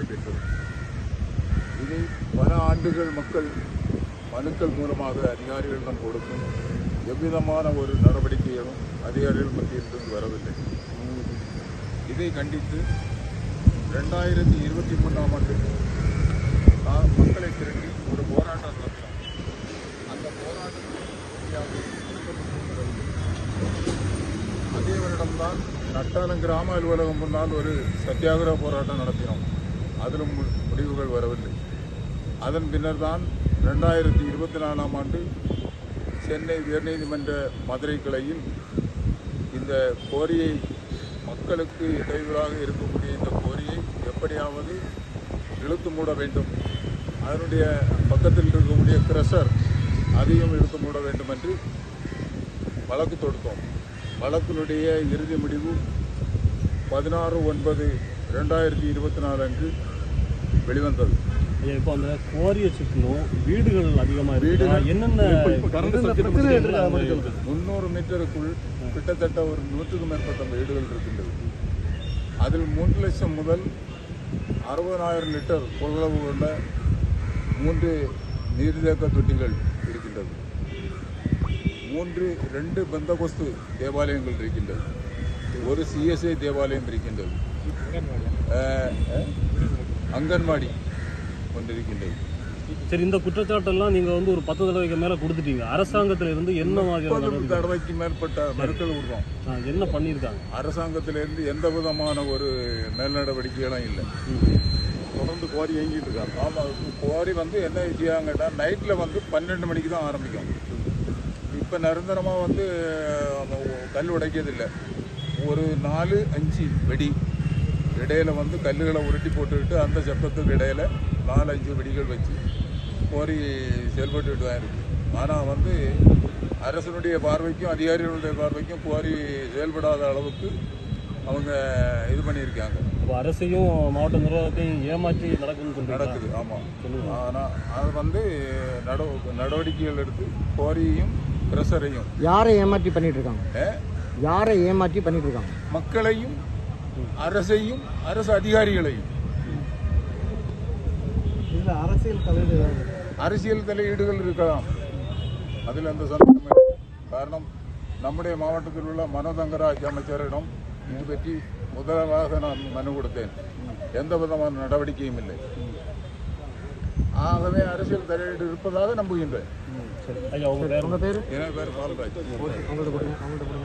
நடைபெற்றது. இதை பல ஆண்டுகள் மக்கள் மனுக்கள் மூலமாக அதிகாரிகளிடம் கொடுக்கும் எவ்விதமான ஒரு நடவடிக்கைகளும் அதிகாரிகள் மத்தியிலிருந்து வரவில்லை. இதை கண்டித்து 2023ஆம் ஆண்டு மக்களை திரட்டி ஒரு போராட்டம் நடத்தினோம். அந்த போராட்டத்தில் அதே வருடம்தான் நட்டாலம் கிராம அலுவலகம் முன்னால் ஒரு சத்தியாகிரக போராட்டம் நடத்தினோம். அதிலும் முடிவுகள் வரவில்லை. அதன் பின்னர் தான் 2024ஆம் ஆண்டு சென்னை உயர்நீதிமன்ற மதுரை கிளையில் இந்த கோரியை மக்களுக்கு இடையூறாக இருக்கக்கூடிய இந்த கோரியை எப்படியாவது இழுத்து மூட வேண்டும், அதனுடைய பக்கத்தில் இருக்கக்கூடிய கிரஷர் அதையும் இழுத்து மூட வேண்டும் என்று வழக்கு தொடுத்தோம். வழக்கினுடைய இறுதி முடிவு 16/9/2024 அன்று வெளிவந்தது. இப்போ அந்த குவாரியை சுற்றணும் வீடுகள் அதிகமாக வீடுகள் என்னென்ன 300 மீட்டருக்குள் கிட்டத்தட்ட ஒரு 100க்கும் மேற்பட்ட வீடுகள் இருக்கின்றது. அதில் 3 லட்சம் முதல் 60,000 லிட்டர் கொள்ளளவு உள்ள 3 நீர்த்தேக்க தொட்டிகள் இருக்கின்றது. 2 பெந்தகோஸ்து தேவாலயங்கள் இருக்கின்றது. ஒரு CSI தேவாலயம் இருக்கின்றது. அங்கன்வாடி கொண்டிருக்கின்றது. சரி, இந்த குற்றச்சாட்டெல்லாம் நீங்கள் வந்து ஒரு 10 தடவைக்கு மேலே கொடுத்துட்டீங்க. அரசாங்கத்திலிருந்து என்ன மாதிரியான தடவைக்கு மேற்பட்ட மறுக்கள் விடுறோம். என்ன பண்ணியிருக்காங்க? அரசாங்கத்திலிருந்து எந்த விதமான ஒரு மேல் நடவடிக்கைகளும் இல்லை. தொடர்ந்து குவாரி இயங்கிட்டு இருக்காங்க. ஆமாம், குவாரி வந்து என்ன செய்யாங்கன்னா நைட்டில் வந்து 12 மணிக்கு தான் ஆரம்பிக்கும். இப்போ நிரந்தரமாக வந்து கல் உடைக்கிறதில்லை. ஒரு 4-5 வெடி இடையில வந்து கல்லுகளை உருட்டி போட்டுக்கிட்டு அந்த சத்தத்துக்கு இடையில 4-5 வெடிகள் வச்சு கோரி செயல்பட்டுக்கிட்டு தான் இருக்குது. ஆனால் வந்து அரசனுடைய பார்வைக்கும் அதிகாரிகளுடைய பார்வைக்கும் கோரி செயல்படாத அளவுக்கு அவங்க இது பண்ணியிருக்காங்க. அரசையும் மாவட்ட நிர்வாகத்தையும் ஏமாற்றி நடக்குது. ஆமாம். ஆனால் அது வந்து நடவடிக்கைகள் எடுத்து கோரியையும் பிரஷரையும் யாரை ஏமாற்றி பண்ணிட்டு இருக்காங்க? யாரை ஏமாற்றி பண்ணிட்டு இருக்காங்க? மக்களையும் அரசையும் அரசு அதிகாரிகளையும். அரசியல் தலையீடுகள் இருக்கலாம், அதில் அந்த சந்தேகம். காரணம், நம்முடைய மாவட்டத்தில் உள்ள மனோதங்கராஜ் அமைச்சரிடம் இது பற்றி முதலாக நான் மனு கொடுத்தேன். எந்த விதமான நடவடிக்கையும் இல்லை. ஆகவே அரசியல் தலையீடு இருப்பதாக நம்புகின்றேன். உங்க பேர்? என் பேர் பால்ராஜ்.